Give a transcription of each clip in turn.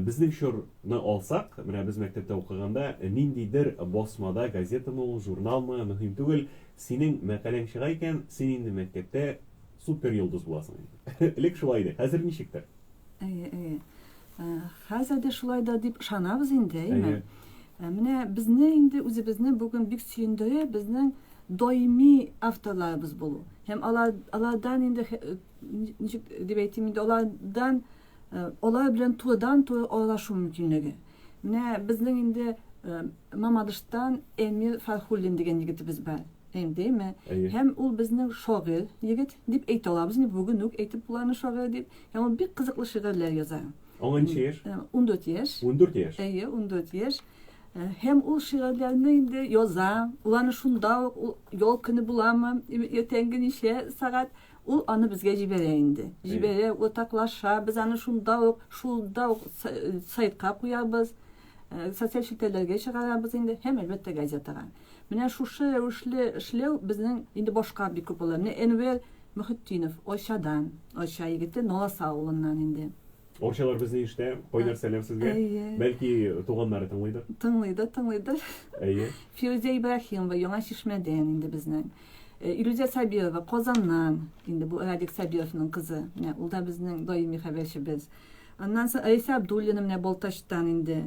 Bizning sho'rni olsak, mana biz maktabda o'qiganda nindidir bosmada gazetami ul, jurnalmi, muhim tugul, sening maqalang chiqar ekan, sen endi maktabda super yulduz bo'lasan. Lek shulay edi. Hozir nechikdir? Hozirda shulay deb ishonamiz endi. Mana bizni endi o'zimizni bugun bek suyundiri bizning doimiy avtorlarimiz bo'lu. Hem alardan endi deb aytayım endi ulardan olar bilan to'g'ridan to'g'ri aralashuv mumkinligi. Mana bizning endi Mamadishdan Emir Farhullin degan yigitimiz bor. Deymi? Hem u bizning shoir yigit deb ayta olamiz. Bugun aytib bularni shoir deb. Hem u bir qiziqli she'rlar yozadi. 10 yaş? 14 yaş. 14 yaş. 14 yaş. Hem o şiirlerini indi yozar, ulanı şunda yol kını bulamam, ertengin işe saat ul anı bizge jibere indi. Jibere ortaklaşa biz anı şunda saytqa koyarız, sosyal şirketlerge çıkararız indi. Hem elbette gazeteye. Mine şu şlev bizning indi boşqa bir köp olar. Enver Muhittinov Oşadan, Oşa yigiti Nola Sağolundan indi. Orşalar bizning işte qo'ylar salam sizga. Balki tug'anlari tinglaydir. Tinglaydir. Firuze Ibrahimova Yangi Shishmadan endi bizning. İlüze Sabirova Qozondan endi bu Radik Sabirovning qizi. U da bizning doimiy xabarchimiz. Ondan so'ng Aysa Abdullinov ne Boltashdan endi.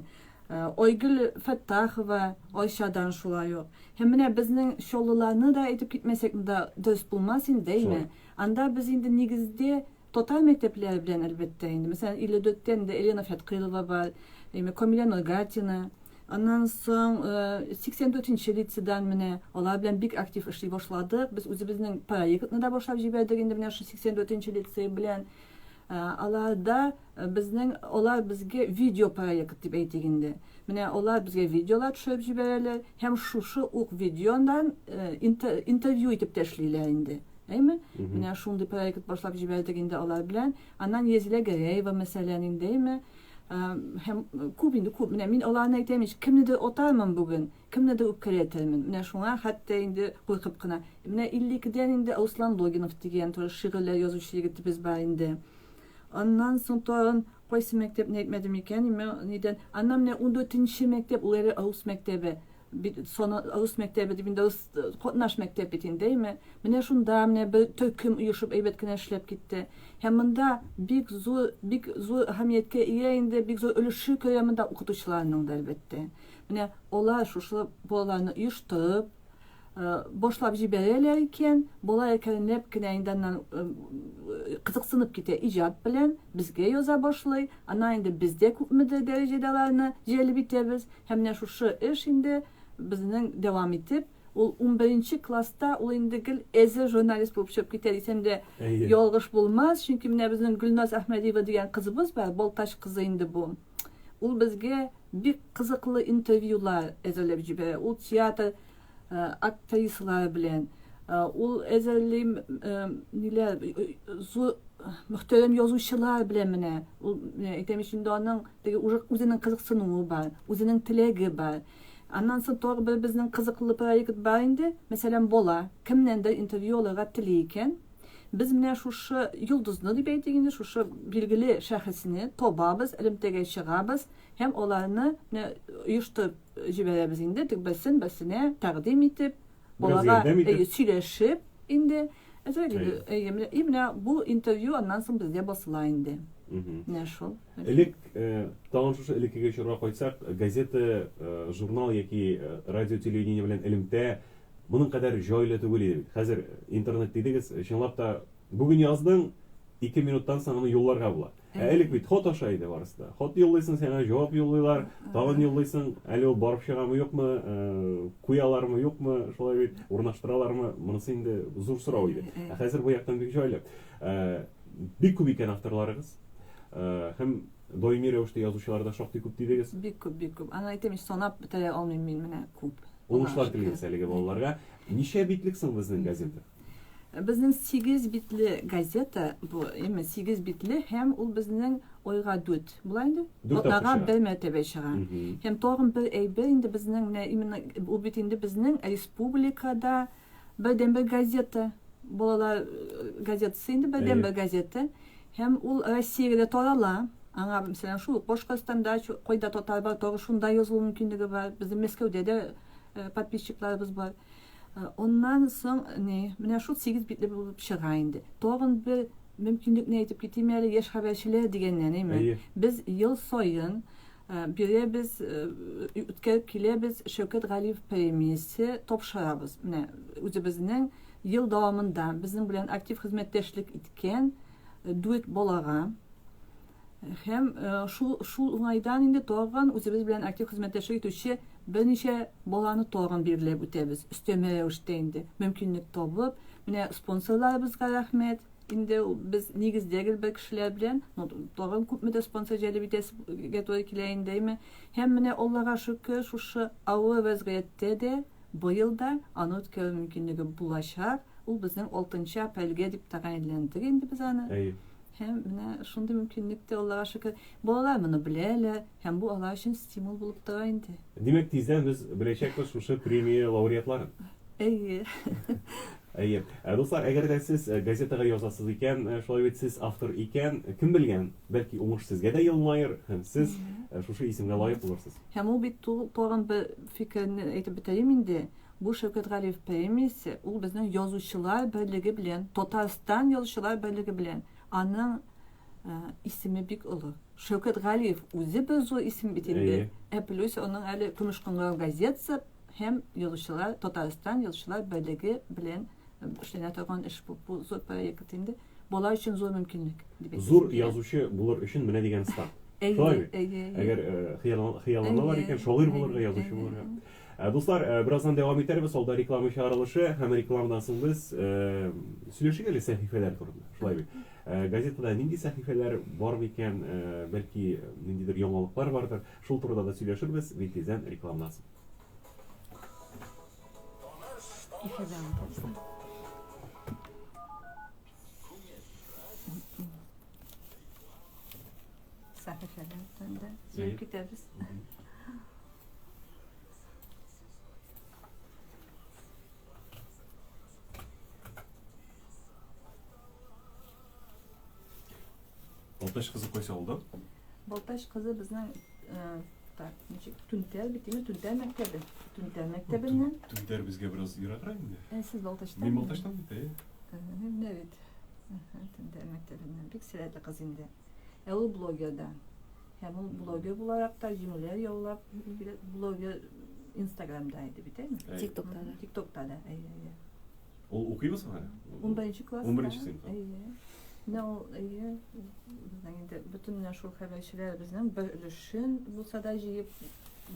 Oygul Fattahova Oyshadan şulay yo'q. Hem mine bizning sho'llarni da aytib ketmasak da do'st bo'lmas deymi? Anda biz endi negizde total mektepler bilen elbette indi. Mesela İlüdöt'ten de Elena Fetkilova var, Komila Norgatina. Ondan soň 84-nji liseden mine olar bilen bik aktif işley başladık. Biz özümizning proyektini da başlap jiberdik endi mine şu 84-nji lisey bilen. Alarda olar bizge video proyekt dep aytdik endi. Mine olar bizge videolar düşürüp jibererler. Hem şu videondan interview etip teşleyler endi. Deymi? Mine şunday proyekt başlap jiberdik endi olar bilen. Andan Yezile Gereyeva meselenin deymi? Hem kup mine min olarni aytayım kimnidir otarman bugün, kimnidir ukretermin. Mine şuna hatta endi qo'yqib qina. Mine 52'den endi Aslan Loginov degan to'g'ri she'rlar yozuvchi yigitimiz bor endi. Ondan soň to'g'ri qaysi maktabni aytmadim ekan, neden? Annam ne 14-nji mektep, uları Ağus mektebi. Sonra Ağus mektebi dibinde Qotnaş mektebi deymi? Mine şunda mine bir töküm uyuşup eybetken işlep gitti. Hem bunda big zor ahamiyetke iya endi big zor ölüşü köymünde okutuşlarının elbette. Mine olar şu bolarını uyuşturup boşlap jibererler iken bolar ekenlep kinayından kızıksınıp gite icat bilen bizge yoza başlay. Ana endi bizde köpmüdür derecedalarını jeli bitebiz. Hem ne şu iş indi bizning devam etip o 11-nji klasta o indigil eze jurnalist bolup çıkıp gider desem de yolg'ish bo'lmaz. Çünkü mine bizning Gulnoz Ahmediyeva degan qizimiz bor, Boltash qizi endi bu. U bizge bir qiziqli intervyular ezerlep jiberer. U teatr aktrisalar bilen u ezerlim niler muhterem yozuvchilar bilen mine aytayım şimdi onun o'zining qiziqsinovi bor, o'zining tilagi bor. Ondan soň to'g'ri bizning qiziqli proyekt bor endi. Masalan bola kimnendir intervyularga tileyken biz mine şu yulduzni deb aytganda şu belgili şahsini topabız, ilimtege chiqabız. Hem olarni uyushtirib jiberamiz endi, bilsin taqdim etib, bolaga сөйлешip endi imine bu interview ondan soň bizde basıla endi. Ne şol? Элек тагын шушы элеккеге чорга койсак, газета, журнал яки радио телевидение белән элемтә моның кадәр җайлы түгел иде. Хәзер интернет дидегез, чынлап та бүген яздың 2 минуттан соң аны юлларга була. Элек бит хат аша иде барысы да. Хат юллыйсың, сиңа җавап юллыйлар, тагын юллыйсың, әле ул барып чыгамы юкмы, куялармы юкмы, шулай бит урнаштыралармы, монысы инде зур сорау иде. Хәзер бу яктан бик җайлы. Бик күп икән авторларыгыз. Hem doimiy rəvişdə yazıçılarda şoxtay köp didegez. Bik köp. Ana aytayım sanap bitərə almayım mene köp. Oňuşlar tilgəs әлеге балаларга. Ничә битлексең безнең газета? Bizning 8 bitli gazeta bu, 8 bitli hem ul bizning oyga 4. Bulaydı. Otaga bir mərtəbə çığa. Hem toğun bir əybər indi bizning bu bit indi bizning respublikada birden bir gazeta. Bolalar gazetası indi birden bir gazeta. Hem ul Rossiyada tarala, Аңа mesela şu Boşkastan'da koyda total var, doğru şunda yazılı mümkünlüğü var. Bizim Moskova'da da подписчикларыбыз var. Ondan sonra ne? Mine şu 8 bitli bir şırayındı. Doğru bir mümkünlük ne edip gittiğim yere yaş haberçiler diyenler değil mi? Biz yıl soyun bire biz ütkep kile biz Şevket Galiyev premiyesi topşarabız. Mine özümüzün yıl davamında bizim bilen aktif hizmetleşlik itken duet bolağa hem şu aydan indi doğan özümüz bilen aktif hizmetleşlik itüşe bir neçe bolanı doğan birle bütemiz. Üsteme indi. Mümkünlük toplup mine sponsorlarımızga rahmet. Indi biz negizde bir kişiler bilen doğan köp de sponsor jeli bites getorikileyindeymi. Hem mine Allah'a şükür şu avı vaziyette de bu yılda anot köy mümkünlüğü bulaşar. O bizden 6. apelge dip taqayinlendir indi biz ana. Hem mine şunda mümkünlükte Allah'a şükür bolalar bunu bileler. Hem bu Allah için stimul bulup da indi. Demek tizden biz bilecekmiz şu premiye laureatların. İyi. İyi. Dostlar, eğer de siz gazeteye yazasız iken, şöyle siz author iken, kim bilgen, belki umuş sizge de yılmayır, hem siz şu isimge layık olursunuz. Hem o bir doğan bir fikrini aytıp bitireyim indi. Bu Şevket Galiyev premiyesi, o bizden yazıcılar birliği bilen, Tatarstan yazıcılar birliği bilen, anın ismi bik olur. Şevket Galiyev özü bir zor isim bitindi. Plus onun ali Kümüşkünler gazetesi hem yazıcılar, Tatarstan yazıcılar birliği bilen işlerine takılan iş bu zor proyekt indi. Bolar için zor mümkünlük. Zor yazıcı bulur için mine degen stan. Şöyle. Eğer hıyalana var iken şoğir bulurga yazıcı bulur. Dostlar, birazdan devam ederiz. Solda reklamı çağrılışı, hem reklamdan sonra biz söyleşik eli sahifeler turunda. Şöyle bir. Gazetede nindi sahifeler var iken belki nindidir yanlılıklar vardır. Şol turda da söyleşiriz. Bitizden reklamdan sonra. Sahifelerden de zevk ederiz. Baltaş kızı koysa oldu. Baltaş kızı bizden Tünter bittiğimiz Tünter mektebi. Tünter mektebinden. Tünter bizge biraz yırakır mı? Siz Baltaş'tan Ben Baltaş'tan bitti. Evet. Tünter mektebinden. Bir sürekli kız indi. O blogerden. Hem o blogger olarak tercümeler yollap blogger Instagram'daydı bir değil mi? TikTok'ta da. O okuyor musun hala? 11. klasda. 11. sınıf. Ne o iyi. Bütün meşhur haberciler bizden bölüşün bu sadece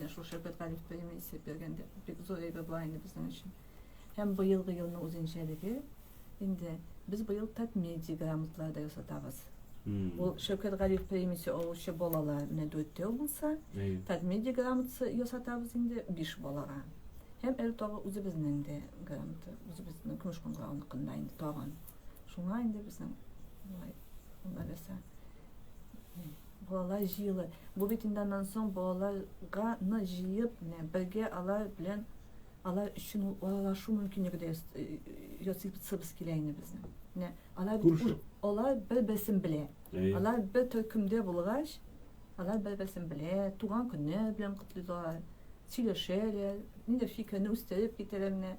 meşhur Şevket Galiyev premiyesi bergende pek zor bir bayını bizim için. Hem bu yılını uzun şeyleri. Şimdi biz bu yıl tat medya gramotlarda yasatavız. Bu Şevket Galiyev premiyesi oluşu bolalar ne dötte olsa tat medya gramotası yasatavız şimdi 5 bolara. Hem ertoğa uzun bizden de gramotı, uzun bizden Kümüşkün gramotunda indi tağan. Şuna indi bizim onlar ise bolalar jıyılı. Bu bitinden sonra bolalarga ne jıyıp ne belge alar bilen alar için olalar şu mümkünlüğü de yasip sıbıskileyni bizim. Ne alar bir besin bile. Alar bir tökümde bulgaç. Alar bir besin bile. Tuğan günü bilen kutlular. Çileşeler. Ne de fikrini üstelik bitirimine.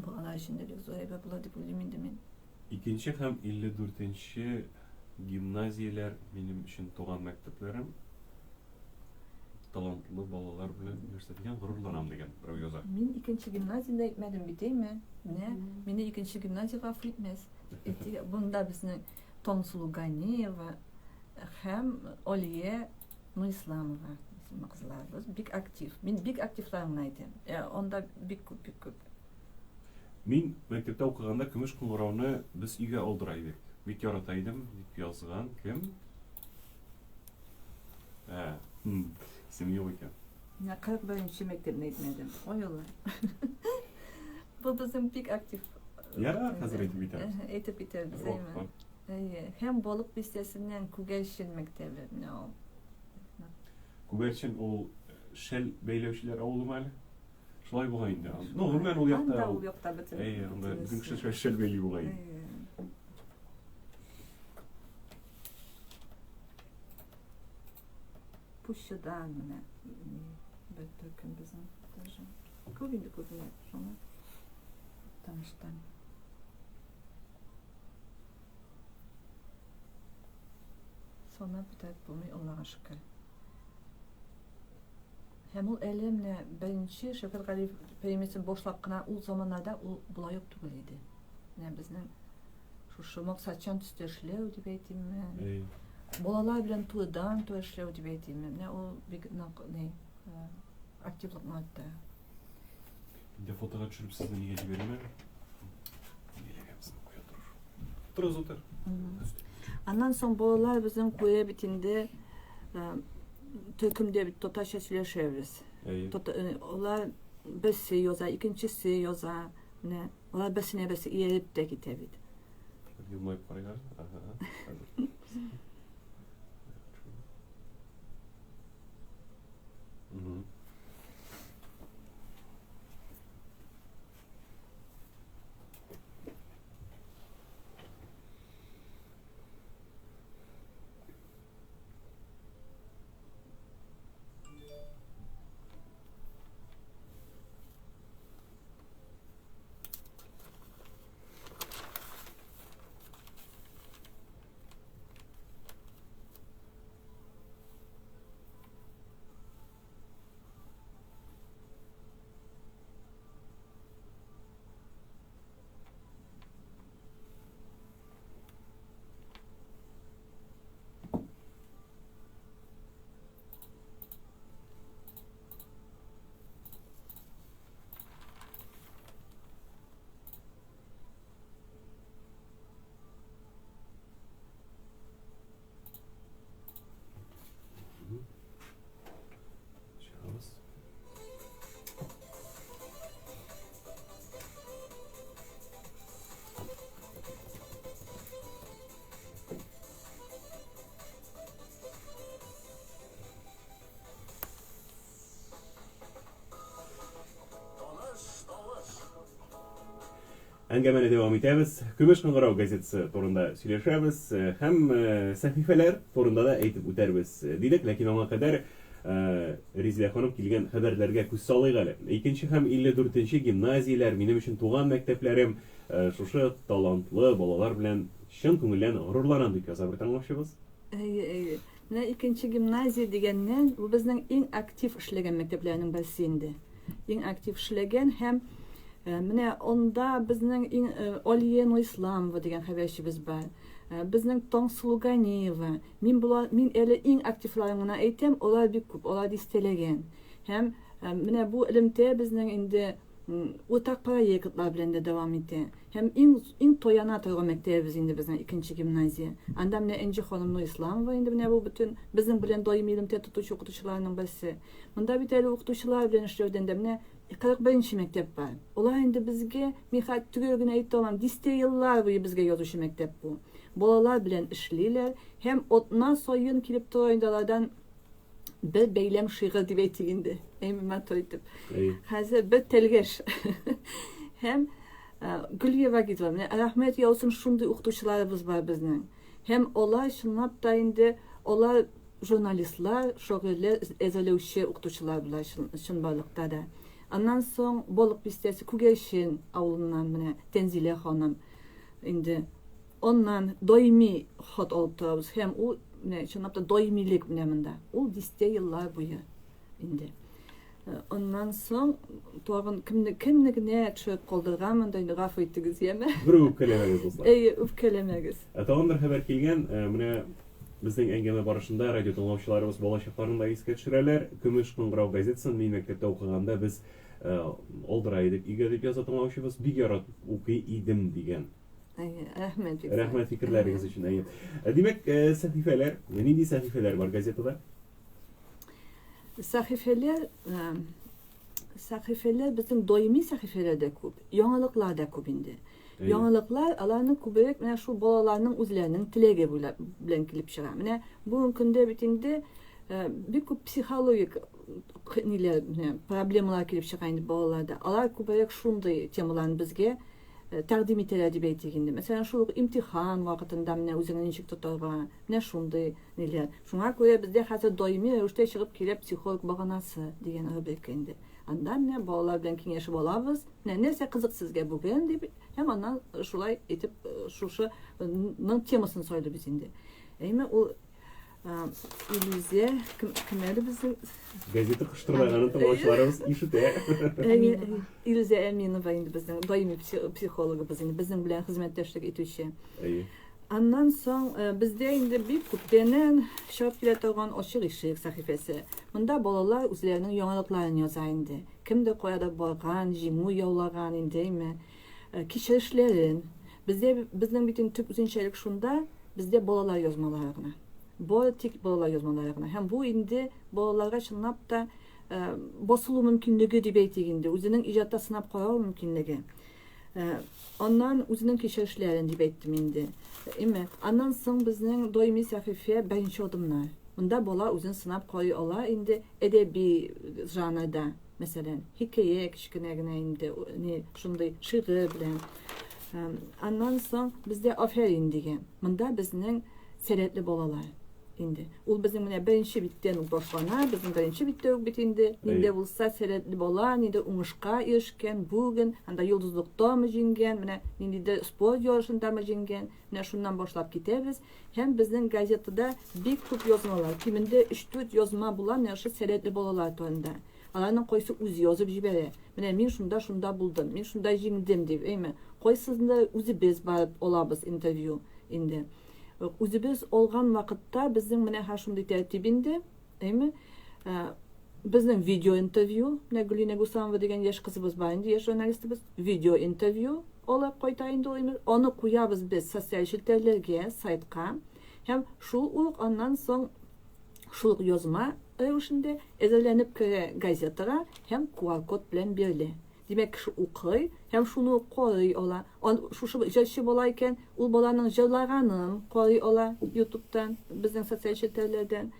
Bu alar şimdi de zor ebe buladı bu limindimin. İkinci hem 54. gimnaziyalar benim için doğan mekteplerim talantlı balalar bilen üniversiteden gururlanam degen bir yazar. Men ikinci gimnaziyada etmedim bitey mi? Ne? Meni ikinci gimnaziyaga fitmez. Bunda bizni Tonsulu Ganiyeva hem Oliye Nuislamova isimli kızlarımız bik aktif. Men bik aktiflerini aytayım. Onda bik köp. Мен мектепте оқығанда күміш қоңырауны біз үйге алдырайдық. Бик яратайдым деп жазған кім? İsmi yok ekan. Ya 41. mektebine gitmedim. O yolla. Bu bizim bik aktif. Ya hazır etip biteriz. Etip biteriz değil mi? Hem Boluk listesinden Kugelşin mektebi. Ne o? Kugelşin o Şel beylevşiler avulu mu hali? Şolay bulayın da. Ne olur ben ol yapta. Anda ol yapta bütün. Onda bugün kişi Şel beyli bulayın. Puşçadan mı? Bir takım bizim. Köpünde sonra tanıştan. Sonra bir tek bunu Allah'a şükür. Hem o elimle birinci Şevket Galip Peygamber'in boşluğuna o zamanlarda o bulay yoktu böyleydi. Yani bizden şu şumak saçan tüsteşlev diye mi? Bolalar bilen tuğdan tüsteşlev diye mi? Ne o bir ne aktiflik madde. Bir de fotoğraf çürüp sizden iyi gece vereyim mi? Otur otur. Ondan sonra bolalar bizim koya bitinde tökümde bir totaşa söyleşiriz. Onlar besi yoza, ikincisi yoza, ne? Onlar besine besi iyelip de gitebid. Yılmayıp paraylar. Әңгәмәне devam etәбез. Көмеш Кыңгырау газетасы турында сөйләшәбез һәм сәхифәләр турында да әйтеп үтәрбез дидек, ләкин аңа кадәр Резилә ханым килгән хәбәрләргә күз салыйк әле. 2 һәм 54 гимназияләр минем өчен туган мәктәпләрем, шушы талантлы балалар белән чын күңелдән горурланам дип яза бер тыңлаучыбыз. Менә 2 гимназия дигәннән бу безнең иң актив эшләгән мәктәпләрнең берсе инде. Иң актив эшләгән һәм менә онда безнең иң Алия Исламова дигән хәбәрчебез бар. Безнең Таңсылу Ганиева. Мин әле иң активларына әйтәм, алар бик күп, алар дистәләгән. Һәм менә бу элемтә безнең инде уртак проектлар белән дә дәвам итә. Һәм иң тояна торган мәктәбебез инде безнең 2 гимназия. Анда менә Энҗи ханым Исламова инде менә бу бөтен безнең белән даими элемтә тотучы укытучыларның берсе. Монда бит әле укытучылар белән эшләүдән дә менә 41 мәктәп бар. Олар инде безгә михәт түгелгенә әйтә алам, дистә еллар буе безгә язучы мәктәп бу. Балалар белән эшлиләр һәм отна сайын килеп тора инде алардан бер бәйләм шигырь дип әйтик инде. Әймән тойтып. Хәзер бер телгәш. Һәм Гөльева гидва, менә рәхмәт яусын шундый укытучыларыбыз бар безнең. Һәм алар чынлап та инде алар журналистлар, шагыйрьләр, әзерләүче укытучылар булар чынбарлыкта да. Аннан соң Болык бистәсе Күгәшин авылыннан менә Тәнзилә ханым инде ondan daimi xat алып торабыз һәм ул менә чынлап та даимилек менә монда. Ул 10 еллар буе инде. Ondan соң тагын кемне генә төшеп калдырганмын да инде гафу итегез, яме? Бер үпкәләмәгез дуслар. Үпкәләмәгез. Тагын бер хәбәр килгән, менә безнең әңгәмә барышында радио тыңлаучыларыбыз балачакларын да искә төшерәләр. Көмеш Кыңгырау газетасын мин мәктәптә укыганда без алдыра идек. Игә дип яза тыңлаучыбыз бик яратып укый идем дигән. Рәхмәт. Рәхмәт фикерләрегез өчен. Димәк, сәхифәләр, нинди сәхифәләр бар газетада? Сәхифәләр безнең даими сәхифәләр дә күп, яңалыклар да күп инде. Яңалыклар аларның күбрәк менә шул балаларның үзләренең теләге белән килеп чыга. Менә бүгенге көндә бит инде бик күп психологик проблемалар килеп чыга инде балаларда. Алар күбрәк шундый темаларны безгә тәкъдим ителә дип әйтик инде. Мәсәлән, шул имтихан вакытында менә үзеңне ничек тотарга, менә шундый ниләр. Шуңа күрә бездә хәзер даими рәвештә чыгып килә психолог баганасы дигән рубрика инде. Анда менә балалар белән киңәшеп алабыз. Менә нәрсә кызык сезгә бүген дип, һәм аннан шулай итеп шушы темасын сөйләбез инде. Әйме ул иллюзия кемнәр безнең Газета кыштырлаганын тамашаларыбыз ишетә. Иллюзия Әминова инде безнең даими психологыбыз инде, безнең белән хезмәттәшлек итүче. Аннан соң бездә инде бик күптәннән чыгып килә торган ачык ишек сәхифәсе. Монда балалар үзләренең яңалыкларын яза инде. Кемдә каяда барган, җиңү яулаган инде, кичерешләрен. Безнең бит төп үзенчәлек шунда, бездә балалар язмалары гына. Бу тик балалар язмалары гына. Һәм бу инде балаларга чынлап та басылу мөмкинлеге дип әйтик инде, үзенең иҗатта сынап карау мөмкинлеге. Аннан үзенең кичерешләрен дип әйттем инде. Аннан соң безнең даими сәхифә беренче адымнар. Монда бала үзен сынап карый ала инде әдәби жанрда. Мәсәлән, хикәя кичкенә генә инде, шундый шигырь белән. Аннан соң бездә афәрин дигән. Монда безнең сәләтле балалар инде. Ул безнең менә беренче биттән үк башлана, безнең беренче биттә үк бит инде. Инде булса сәләтле бала, инде уңышка ирешкән, бүген анда йолдызлыктамы җиңгән, менә ниндидә спорт ярышындамы җиңгән. Менә шуннан башлап китәбез. Һәм безнең газетада бик күп язмалар, кимендә 3-4 язма була нәшә сәләтле балалар турында. Аларның кайсы үз язып җибәрә. Менә мин шунда булдым, мин шунда җиңдем дип, кайсысында үзебез барып алабыз интервью инде. Үзебез алган вакытта безнең менә шундый тәртибендә, безнең видео интервью, менә Гөлинә Гусамова дигән яшь кызыбыз бар инде, яшь журналистыбыз, видео интервью алып кайта инде, аны куябыз без социаль челтәрләргә, сайтка. Һәм шул ук аннан соң шул язма рәвешендә әзерләнеп керә газетага һәм QR-код белән бирелә. Димәк, кеше укый һәм шуны карый ала. Шушы җырчы бала икән, ул баланың җырлаганын карый ала YouTube'дан, безнең социаль челтәрләрдән.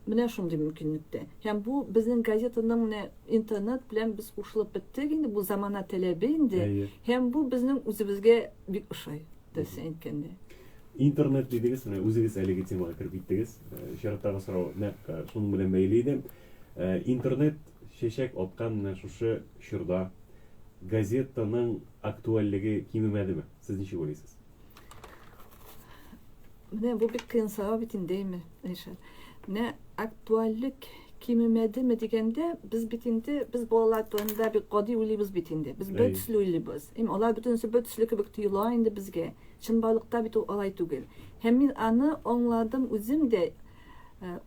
Менә шундый мөмкинлектә. Һәм бу безнең газетаның менә интернет белән без кушылып беттек инде, бу замана таләбе инде. Һәм бу безнең үзебезгә бик ошый, дисәң әйткәндә. Интернет дидегез, менә үзегез әлеге темага кирип киттегез. Шәраттагы сорау нәкъ шуның белән бәйле иде. Интернет чәчәк аткан менә шушы чорда газетаның актуальлеге кимемәдеме? Сез ничек уйлыйсыз? Менә бу бик кыен сорау бит инде, Менә актуальлек кимемәдеме дигәндә, без балалар турында бик гади уйлыйбыз бит инде. Без бер төсле уйлыйбыз. Алар бөтенесе бер төсле кебек тоела инде безгә. Чынбарлыкта бит ул алай түгел. Һәм мин аны аңладым үзем дә.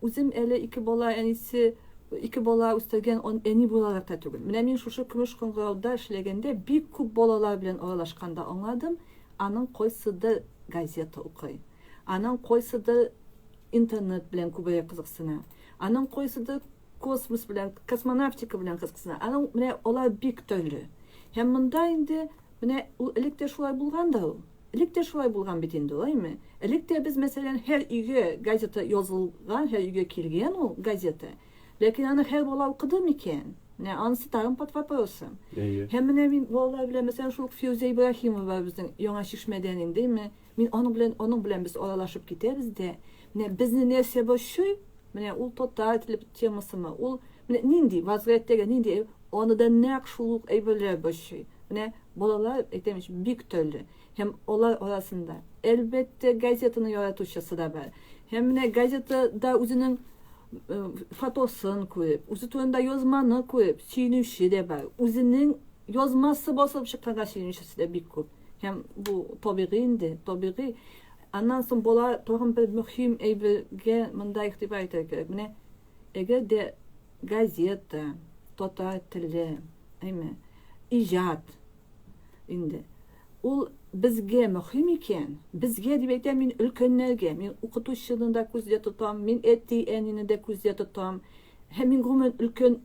Үзем әле ике бала үстергән әни буларак та түгел. Менә мин шушы көмеш кыңгырауда эшләгәндә бик күп балалар белән аралашканда аңладым, аның кайсыдыр газета укый. Аның кайсыдыр интернет белән күбрәк кызыксына. Аның кайсыдыр космос белән, космонавтика белән кызыксына. Аның менә алар бик төрле. Һәм монда инде менә ул электә шулай булганда ул. Электә шулай булган бит инде, әйме? Электә без мәсәлән һәр өйгә газета язылган, һәр өйгә килгән ул газета. Ләкин аны һәр бала укыды микән? Менә анысы тагын под вопросом. Һәм менә мин балалар белән мәсәлән шул Фирүзә Ибраһимова безнең Яңа Чишмәдән инде, мин аның белән без аралашып китәбез дә. Менә безне нәрсә борчый? Менә ул татар теле темасымы? Ул менә нинди вазгыятьтәге нинди аны да нәкъ шул ук әйберләр борчый. Менә балалар әйтәм бик төрле. Һәм алар арасында әлбәттә газетаны яратучысы да бар. Һәм менә газетада үзенең фотосын күреп, үзе турында язманы күреп, сөйнүче дә бар. Үзенең язмасы басылып чыкканга сөйнүчесе дә бик күп. Һәм бу табигый инде, табигый. Аннан соң бала тагын бер мөһим әйбергә монда игътибар итәргә кирәк. Менә әгәр дә газета, татар теле, иҗат инде. Ул безгә мөһим икән. Безгә дип әйтәм мин өлкәннәргә, мин укытучыны да күздә тотам, мин әти-әнине дә күздә тотам. Һәм мин гомумән өлкән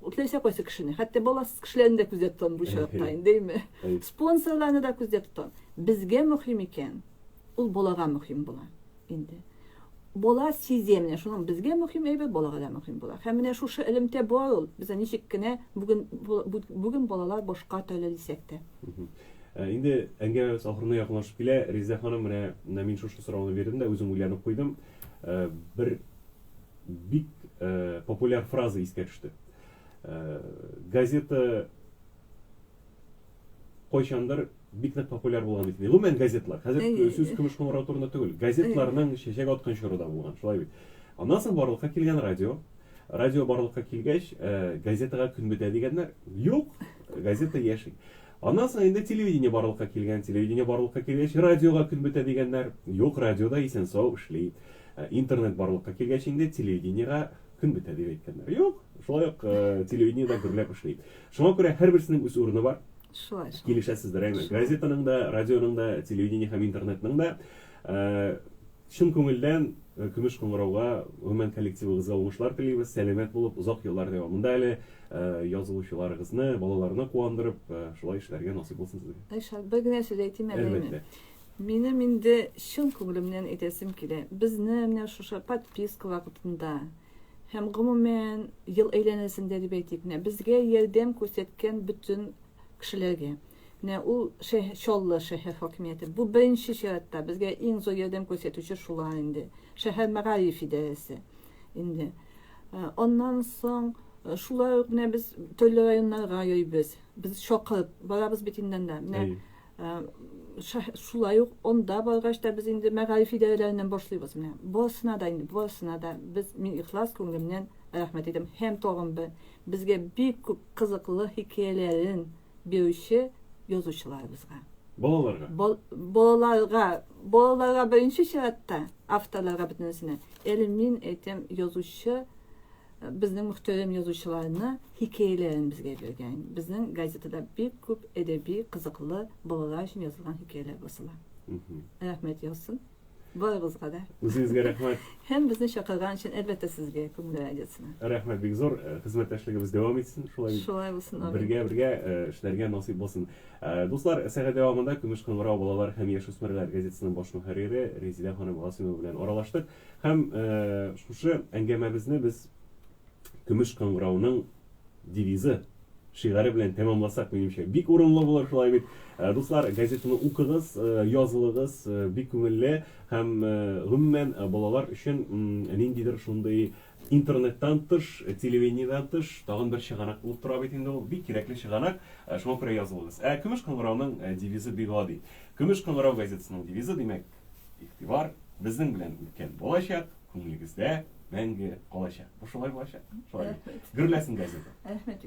үтләсә кайсы кешене, хәтта баласыз кешеләрне дә күздә тотам бу чакта инде. Спонсорларны да күздә тотам. Безгә мөһим икән. Ул балага мөһим була инде. Бала сизә менә шуның безгә мөһим әйбәт, балага да мөһим була. Һәм менә шушы элемтә бар ул. Без ничек кенә бүген балалар башка төрле дисәк тә. Инде әңгәмәбез ахырына якынлашып килә. Реза ханым, менә мин шушы сорауны бирдем дә үзем уйланып куйдым. Бер бик популяр фраза искә төште. Газета кайчандыр бик нык популяр булган бит. Гомумән газетлар. Хәзер сүз көмеш кыңгырау турында түгел. Газетларның чәчәк аткан чоры да булган. Шулай бит. Аннан соң барлыкка килгән радио. Радио барлыкка килгәч, газетага көн бетә дигәннәр. Юк, газета яши. Аннан соң инде телевидение барлыкка килгән. Телевидение барлыкка килгәч, радиога көн бетә дигәннәр. Юк, радиода исән сау эшли. Интернет барлыкка килгәч инде телевидениега көн бетә дип әйткәннәр. Юк, шулай ук телевидениеда гөрләп эшли. Шуңа күрә һәрберсенең үз урыны бар. Шулай. Килешәсездер әйме. Газетаның да, радионың да, телевидение һәм интернетның да шын күңелдән көмеш кыңгырауга гомумән коллективыгызга уңышлар телибез. Сәламәт булып, озак еллар дәвамында әле язылучыларыгызны, балаларны куандырып, шулай эшләргә насыйп булсын сезгә. Иншалла. Бер генә сүз әйтим әле. Әлбәттә. Минем инде шын күңелемнән әйтәсем килә. Безне менә шушы подписка вакытында һәм гомумән ел әйләнәсендә дип әйтик, безгә ярдәм күрсәткән бөтен кешеләргә. Ул Чаллы шәһәр хакимияте. Бу беренче чиратта безгә иң зур ярдәм күрсәтүче шулар инде. Шәһәр мәгариф идарәсе. Инде. Аннан соң шулар менә без төрле районнарга йөрибез. Без шакырып барабыз бит инде. Менә шулай ук онда баргач та без инде мәгариф идарәләреннән башлыйбыз. Менә барысына да без мин ихлас күңелемнән рәхмәт әйтәм. Һәм тагын безгә бик күп кызыклы хикәяләрен бирүче язучыларыбызга. Балаларга беренче чиратта, авторларга бөтенесенә. Әле мин әйтәм, язучы безнең мөхтәрәм язучыларны хикәяләрен безгә биргән. Безнең газетада бик күп әдәби кызыклы балалар өчен язылган хикәяләр басыла. Рәхмәт язсын. Барыгызга да. Үзегезгә рәхмәт. Һәм безне чакырган өчен әлбәттә сезгә күңел радиосына. Рәхмәт бик зур. Хезмәттәшлегебез дәвам итсен. Шулай булсын. Бергә эшләргә насыйп булсын. Дуслар, сәгать дәвамында Көмеш кыңгырау балалар һәм яшүсмерләр газетасының баш мөхәррире Резида ханым Гасимова белән аралаштык. Һәм шушы әңгәмәбезне без Көмеш кыңгырауның девизы шигары белән тәмамласак, минемчә, бик урынлы булыр шулай бит. Дуслар, газетаны укыгыз, язылыгыз, бик күңелле һәм гомумән балалар өчен ниндидер шундый интернеттан тыш, телевидениедән тыш тагын бер чыганак булып тора бит инде ул, бик кирәкле чыганак. Шуңа күрә язылыгыз. Көмеш кыңгырауның девизы бик гади. Көмеш кыңгырау газетасының девизы, димәк, игътибар безнең белән үткән булачак, күңелегездә мәңге калачак. Бу шулай булачак. Шулай. Гөрләсен газета. Рәхмәт.